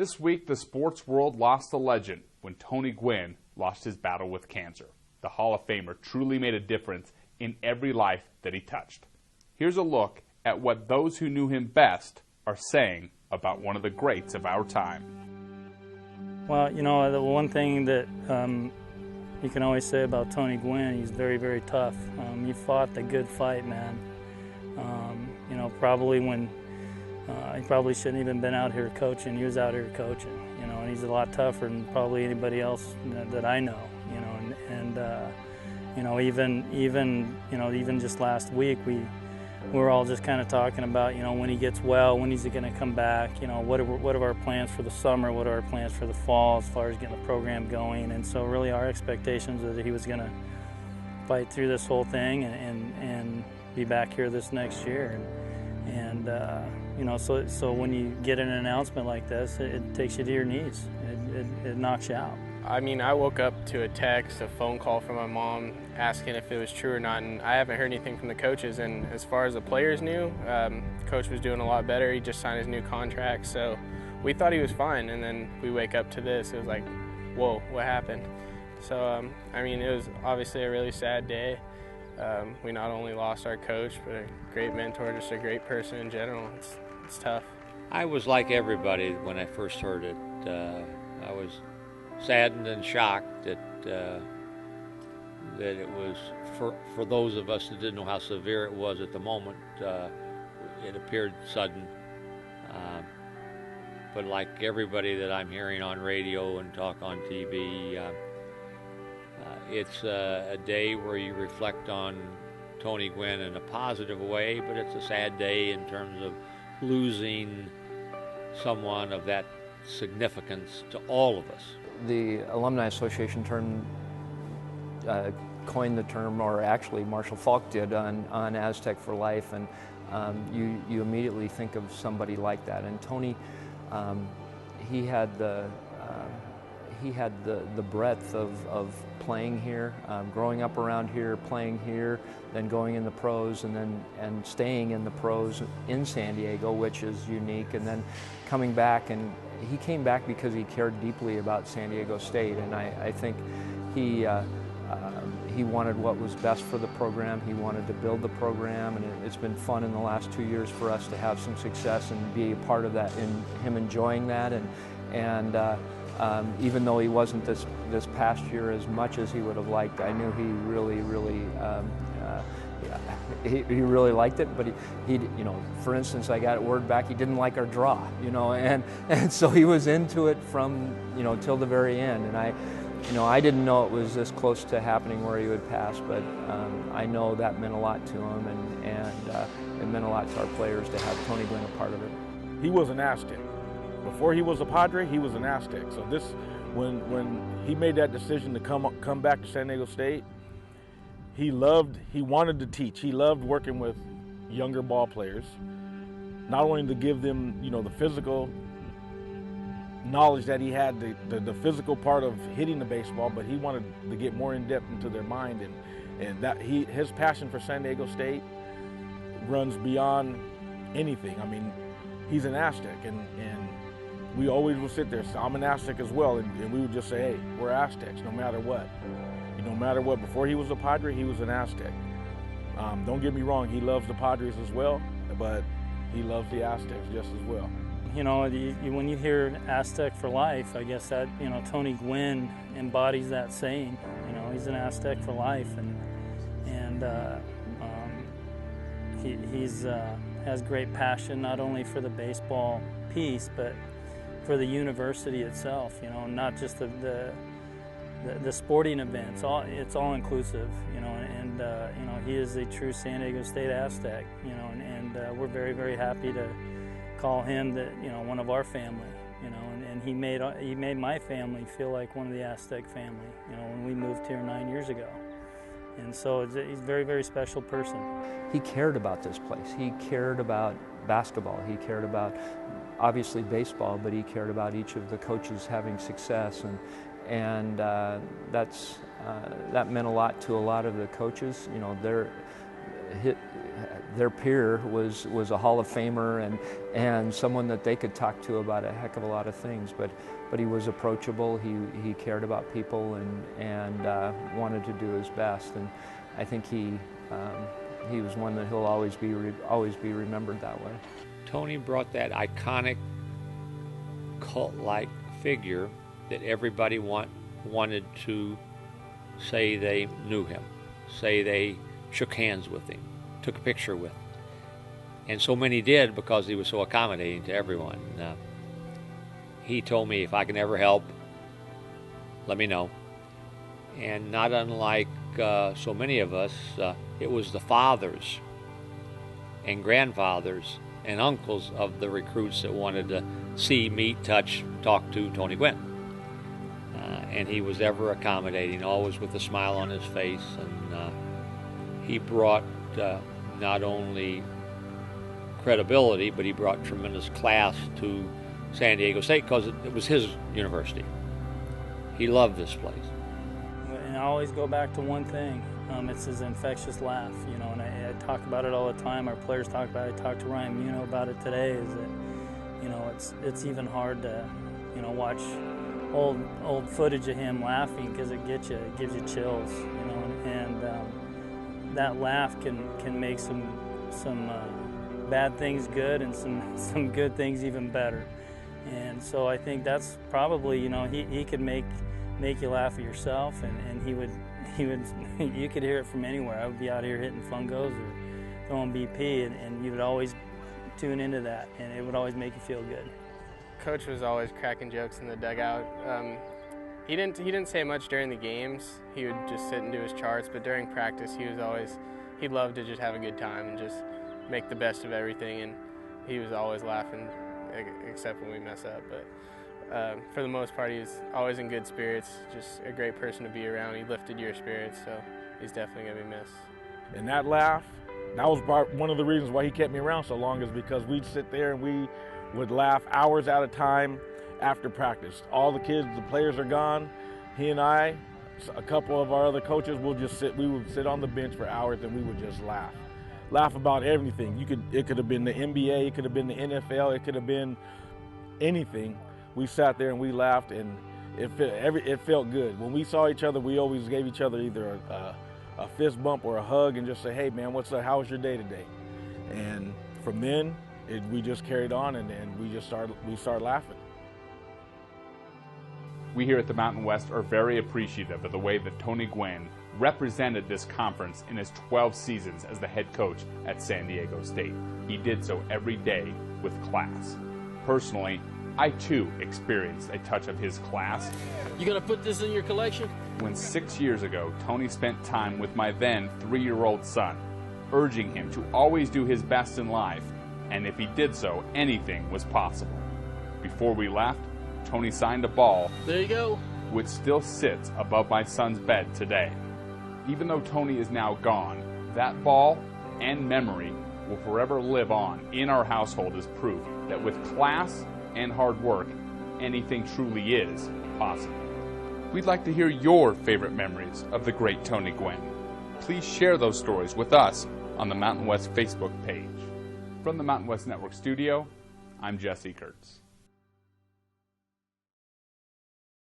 This week, the sports world lost a legend when Tony Gwynn lost his battle with cancer. The Hall of Famer truly made a difference in every life that he touched. Here's a look at what those who knew him best are saying about one of the greats of our time. Well, you know, the one thing that you can always say about Tony Gwynn, he's very, very tough. He fought the good fight, man. You know, probably when he probably shouldn't even been out here coaching. He was out here coaching, you know, and he's a lot tougher than probably anybody else that I know, you know, and you know, even just last week we were all just kind of talking about, you know, when he gets well, when is he going to come back, you know, what are our plans for the summer, what are our plans for the fall as far as getting the program going. And so really our expectations were that he was going to fight through this whole thing and be back here this next year. And you know, so when you get an announcement like this, it takes you to your knees. It knocks you out. I mean, I woke up to a text, a phone call from my mom asking if it was true or not, and I haven't heard anything from the coaches. And as far as the players knew, coach was doing a lot better. He just signed his new contract, so we thought he was fine. And then we wake up to this. It was like, whoa, what happened? So, I mean, it was obviously a really sad day. We not only lost our coach, but a great mentor, just a great person in general. It's tough. I was like everybody when I first heard it. I was saddened and shocked that it was, for those of us that didn't know how severe it was at the moment, it appeared sudden. But like everybody that I'm hearing on radio and talk on TV, it's a day where you reflect on Tony Gwynn in a positive way, but it's a sad day in terms of losing someone of that significance to all of us. The Alumni Association coined the term, or actually Marshall Falk did on Aztec for Life, and you immediately think of somebody like that. And Tony, he had the breadth of playing here, growing up around here, playing here, then going in the pros, and staying in the pros in San Diego, which is unique, and then coming back. And he came back because he cared deeply about San Diego State, and I think he wanted what was best for the program. He wanted to build the program, and it's been fun in the last 2 years for us to have some success and be a part of that, and him enjoying that. And even though he wasn't this past year as much as he would have liked, I knew he really liked it. But he, you know, for instance, I got word back he didn't like our draw, you know, and so he was into it from, you know, till the very end. And I didn't know it was this close to happening where he would pass, but I know that meant a lot to him, and it meant a lot to our players to have Tony Gwynn a part of it. He was an Aztec. Before he was a Padre, he was an Aztec. So this, when he made that decision to come back to San Diego State, he wanted to teach. He loved working with younger ball players, not only to give them, you know, the physical knowledge that he had, the physical part of hitting the baseball, but he wanted to get more in depth into their mind, and that his passion for San Diego State runs beyond anything. I mean, he's an Aztec, and we always would sit there. So I'm an Aztec as well, and we would just say, hey, we're Aztecs no matter what. No matter what. Before he was a Padre, he was an Aztec. Don't get me wrong, he loves the Padres as well, but he loves the Aztecs just as well. You know, when you hear Aztec for life, I guess that, you know, Tony Gwynn embodies that saying. You know, he's an Aztec for life, and he's has great passion not only for the baseball piece, but for the university itself. You know, not just the sporting events. It's all inclusive. You know, and you know, he is a true San Diego State Aztec. You know, and we're very, very happy to call him one of our family. You know, and he made my family feel like one of the Aztec family. You know, when we moved here 9 years ago. And so he's a very, very special person. He cared about this place. He cared about basketball. He cared about, obviously, baseball, but he cared about each of the coaches having success, and that meant a lot to a lot of the coaches. You know, their peer was a Hall of Famer and someone that they could talk to about a heck of a lot of things. But he was approachable. He cared about people and wanted to do his best. And I think he was one that he'll always be remembered that way. Tony brought that iconic cult-like figure that everybody wanted to say they knew him, say they shook hands with him, took a picture with him. And so many did because he was so accommodating to everyone. He told me, if I can ever help, let me know. And not unlike so many of us, it was the fathers and grandfathers and uncles of the recruits that wanted to see, meet, touch, talk to Tony Gwynn. And he was ever accommodating, always with a smile on his face. And he brought not only credibility, but he brought tremendous class to San Diego State because it was his university. He loved this place. And I always go back to one thing. It's his infectious laugh, you know, and I talk about it all the time. Our players talk about it. I talked to Ryan Muno about it today, is that, you know, it's even hard to, you know, watch old footage of him laughing because it gives you chills, you know, and that laugh can make some bad things good and some good things even better. And so I think that's probably, you know, he could make you laugh at yourself, and he would you could hear it from anywhere. I would be out here hitting fungos or throwing BP, and you would always tune into that, and it would always make you feel good. Coach was always cracking jokes in the dugout. He didn't say much during the games. He would just sit and do his charts, but during practice he loved to just have a good time and just make the best of everything, and he was always laughing, except when we mess up. But for the most part, he was always in good spirits, just a great person to be around. He lifted your spirits, so he's definitely going to be missed. And that laugh, that was one of the reasons why he kept me around so long, is because we'd sit there and we would laugh hours at a time after practice. All the kids, the players are gone. He and I, a couple of our other coaches, we would sit on the bench for hours and we would just laugh. Laugh about everything. It could have been the NBA, it could have been the NFL, it could have been anything. We sat there and we laughed, and it felt good. When we saw each other, we always gave each other either a fist bump or a hug and just say, "Hey man, what's up? How was your day today?" And from then, we just carried on, and we started laughing. We here at the Mountain West are very appreciative of the way that Tony Gwynn represented this conference in his 12 seasons as the head coach at San Diego State. He did so every day with class. Personally, I too experienced a touch of his class. You gonna put this in your collection? When 6 years ago, Tony spent time with my then 3-year-old son, urging him to always do his best in life, and if he did so, anything was possible. Before we left, Tony signed a ball, there you go, which still sits above my son's bed today. Even though Tony is now gone, that ball and memory will forever live on in our household as proof that with class and hard work, anything truly is possible. We'd like to hear your favorite memories of the great Tony Gwynn. Please share those stories with us on the Mountain West Facebook page. From the Mountain West Network studio, I'm Jesse Kurtz.